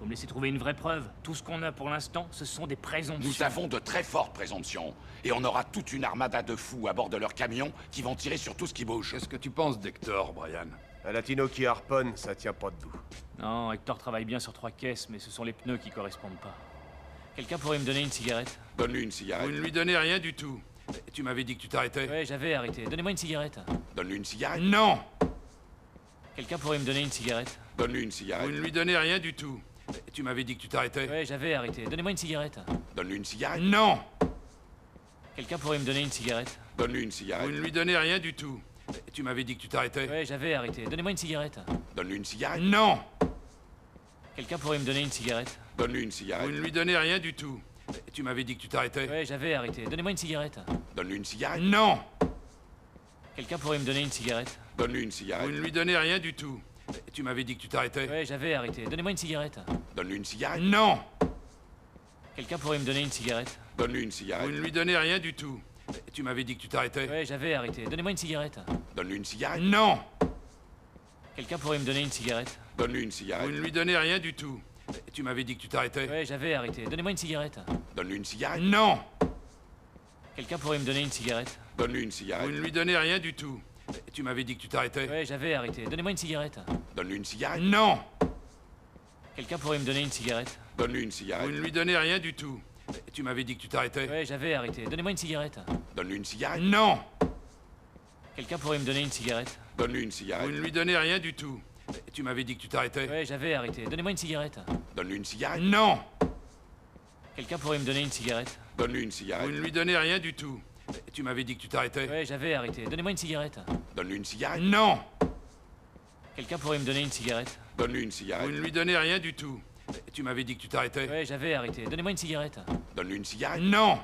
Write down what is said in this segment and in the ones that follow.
Faut me laisser trouver une vraie preuve. Tout ce qu'on a pour l'instant, ce sont des présomptions. Nous avons de très fortes présomptions. Et on aura toute une armada de fous à bord de leurs camions qui vont tirer sur tout ce qui bouge. Qu'est-ce que tu penses d'Hector, Brian? Un latino qui harponne, ça tient pas debout. Non, Hector travaille bien sur 3 caisses, mais ce sont les pneus qui correspondent pas. Quelqu'un pourrait me donner une cigarette? Donne-lui une cigarette. Vous ne lui donnez rien du tout. Et tu m'avais dit que tu t'arrêtais? Ouais, j'avais arrêté. Donnez-moi une cigarette. Donne-lui une cigarette. Non! Quelqu'un pourrait me donner une cigarette? Donne-lui une cigarette. Vous ne lui donnez rien du tout. Et tu m'avais dit que tu t'arrêtais? Ouais, j'avais arrêté. Donnez-moi une cigarette. Donne-lui une cigarette. Non! Quelqu'un pourrait me donner une cigarette? Donne-lui une cigarette. Vous ne lui donnez rien du tout. Et tu m'avais dit que tu t'arrêtais? Ouais, j'avais arrêté. Donnez-moi une cigarette. Donne-lui une cigarette. Non! Quelqu'un pourrait me donner une cigarette? Donne-lui une Vous cigarette. ne lui donnez rien du tout. Et tu m'avais dit que tu t'arrêtais? Ouais, j'avais arrêté. Donnez-moi une cigarette. Donne-lui une cigarette. Non! Quelqu'un pourrait me donner une cigarette? Donne-lui une Vous cigarette. ne lui donnez rien du tout. Et tu m'avais dit que tu t'arrêtais? Ouais, j'avais arrêté. Donnez-moi une cigarette. Donne-lui une cigarette. Non! Quelqu'un pourrait me donner une cigarette? Donne-lui une Vous cigarette. ne lui donnez rien du tout. Et tu m'avais dit que tu t'arrêtais? Ouais, j'avais arrêté. Donnez-moi une cigarette. Donne-lui une cigarette. Non! Quelqu'un pourrait me donner une cigarette? Donne-lui une Vous cigarette. ne lui donnez rien du tout. Et tu m'avais dit que tu t'arrêtais? Ouais, j'avais arrêté. Donnez-moi une cigarette. Donne-lui une cigarette. Non! Quelqu'un pourrait me donner une cigarette? Donne-lui une Vous cigarette. ne lui donnez rien du tout. Et tu m'avais dit que tu t'arrêtais? Ouais, j'avais arrêté. Donnez-moi une cigarette. Donne-lui une cigarette. Non! Quelqu'un pourrait me donner une cigarette? Donne-lui une Vous cigarette. ne lui donnez rien du tout. Et tu m'avais dit que tu t'arrêtais? Ouais, j'avais arrêté. Donnez-moi une cigarette. Donne-lui une cigarette. Non! Quelqu'un pourrait me donner une cigarette? Donne-lui une Vous cigarette. ne lui donnez rien du tout. Et tu m'avais dit que tu t'arrêtais? Ouais, j'avais arrêté. Donnez-moi une cigarette. Donne-lui une cigarette. Non! Quelqu'un pourrait me donner une cigarette? Donne-lui une Vous cigarette. ne lui donnez rien du tout. Et tu m'avais dit que tu t'arrêtais? Ouais, j'avais arrêté. Donnez-moi une cigarette. Donne-lui une cigarette. Non!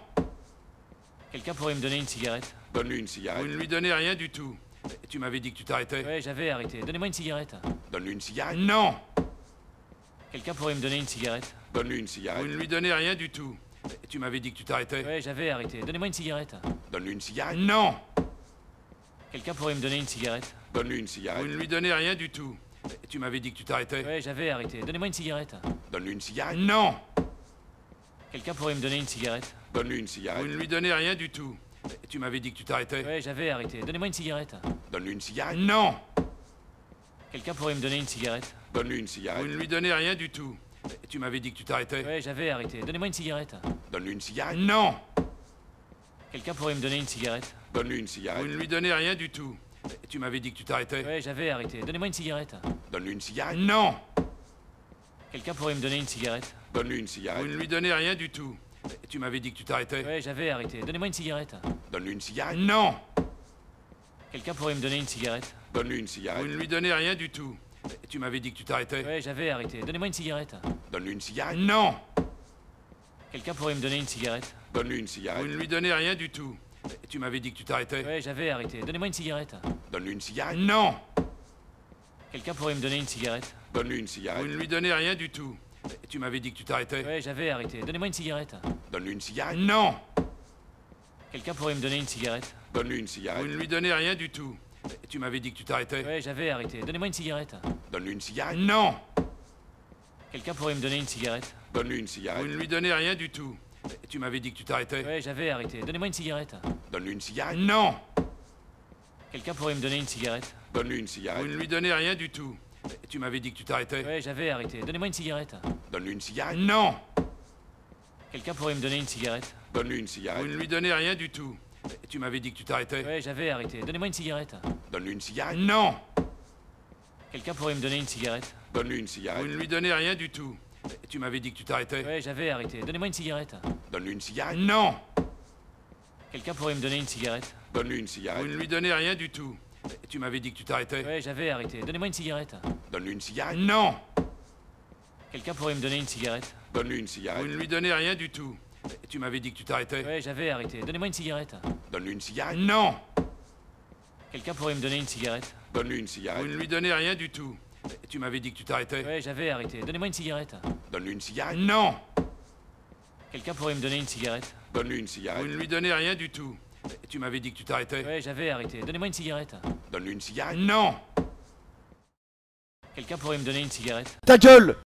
Quelqu'un pourrait me donner une cigarette? Donne-lui une Vous cigarette. ne lui donnez rien du tout. Et tu m'avais dit que tu t'arrêtais? Ouais, j'avais arrêté. Donnez-moi une cigarette. Donne-lui une cigarette. Non! Quelqu'un pourrait me donner une cigarette? Donne-lui une Vous cigarette. ne lui donnez rien du tout. Et tu m'avais dit que tu t'arrêtais? Ouais, j'avais arrêté. Donnez-moi une cigarette. Donne-lui une cigarette. Non! Quelqu'un pourrait me donner une cigarette? Donne-lui une Vous cigarette. ne lui donnez rien du tout. Et tu m'avais dit que tu t'arrêtais? Ouais, j'avais arrêté. Donnez-moi une cigarette. Donne-lui une cigarette. Non! Quelqu'un pourrait me donner une cigarette? Donne-lui une Vous cigarette. ne lui donnez rien du tout. Et tu m'avais dit que tu t'arrêtais? Ouais, j'avais arrêté. Donnez-moi une cigarette. Donne-lui une cigarette. Non! Quelqu'un pourrait me donner une cigarette? Donne-lui une Vous cigarette. ne lui donnez rien du tout. Et tu m'avais dit que tu t'arrêtais? Ouais, j'avais arrêté. Donnez-moi une cigarette. Donne-lui une cigarette. Non! Quelqu'un pourrait me donner une cigarette? Donne-lui une Vous cigarette. ne lui donnez rien du tout. Et tu m'avais dit que tu t'arrêtais? Ouais, j'avais arrêté. Donnez-moi une cigarette. Donne-lui une cigarette. Non! Quelqu'un pourrait me donner une cigarette? Donne-lui une Vous cigarette. ne lui donnez rien du tout. Et tu m'avais dit que tu t'arrêtais? Ouais, j'avais arrêté. Donnez-moi une cigarette. Donne-lui une cigarette. Non! Quelqu'un pourrait me donner une cigarette? Donne-lui une Vous cigarette. ne lui donnez rien du tout. Et tu m'avais dit que tu t'arrêtais? Ouais, j'avais arrêté. Donnez-moi une cigarette. Donne-lui une cigarette. Non! Quelqu'un pourrait me donner une cigarette? Donne-lui une Vous cigarette. ne lui donnez rien du tout. Et tu m'avais dit que tu t'arrêtais? Ouais, j'avais arrêté. Donnez-moi une cigarette. Donne-lui une cigarette. Non! Quelqu'un pourrait me donner une cigarette? Donne-lui une Vous cigarette. ne lui donnez rien du tout. Et tu m'avais dit que tu t'arrêtais? Ouais, j'avais arrêté. Donnez-moi une cigarette. Donne-lui une cigarette. Non! Quelqu'un pourrait me donner une cigarette? Donne-lui une Vous cigarette. ne lui donnez rien du tout. Et tu m'avais dit que tu t'arrêtais? Ouais, j'avais arrêté. Donnez-moi une cigarette. Donne-lui une cigarette. Non! Quelqu'un pourrait me donner une cigarette? Donne-lui une Vous cigarette. ne lui donnez rien du tout. Et tu m'avais dit que tu t'arrêtais? Ouais, j'avais arrêté. Donnez-moi une cigarette. Donne-lui une cigarette. Non! Quelqu'un pourrait me donner une cigarette? Donne-lui une Vous cigarette. ne lui donnez rien du tout. Et tu m'avais dit que tu t'arrêtais? Ouais, j'avais arrêté. Donnez-moi une cigarette. Donne-lui une cigarette. Non! Quelqu'un pourrait me donner une cigarette? Donne-lui une Vous cigarette. ne lui donnez rien du tout. Et tu m'avais dit que tu t'arrêtais? Ouais, j'avais arrêté. Donnez-moi une cigarette. Donne-lui une cigarette. Non! Quelqu'un pourrait me donner une cigarette? Donne-lui une Vous cigarette. ne lui donnez rien du tout. Et tu m'avais dit que tu t'arrêtais? Ouais, j'avais arrêté. Donnez-moi une cigarette. Donne-lui une cigarette. Non! Quelqu'un pourrait me donner une cigarette? Donne-lui une Vous cigarette. ne lui donnez rien du tout. Et tu m'avais dit que tu t'arrêtais? Ouais, j'avais arrêté. Donnez-moi une cigarette. Donne-lui une cigarette. Non! Quelqu'un pourrait me donner une cigarette? Donne-lui une Vous cigarette. ne lui donnez rien du tout. Et tu m'avais dit que tu t'arrêtais? Ouais, j'avais arrêté. Donnez-moi une cigarette. Donne-lui une cigarette. Non! Quelqu'un pourrait me donner une cigarette? Donne-lui une Vous cigarette. ne lui donnez rien du tout. Et tu m'avais dit que tu t'arrêtais? Ouais, j'avais arrêté. Donnez-moi une cigarette. Donne-lui une cigarette. Non! Quelqu'un pourrait me donner une cigarette? Donne-lui une Vous cigarette. ne lui donnez rien du tout. Et tu m'avais dit que tu t'arrêtais? Ouais, j'avais arrêté. Donnez-moi une cigarette. Donne-lui une cigarette. Non! Quelqu'un pourrait me donner une cigarette? Donne-lui une Vous cigarette. ne lui donnez rien du tout. Et tu m'avais dit que tu t'arrêtais? Ouais, j'avais arrêté. Donnez-moi une cigarette. Donne-lui une cigarette. Non! Quelqu'un pourrait me donner une cigarette? Ta gueule!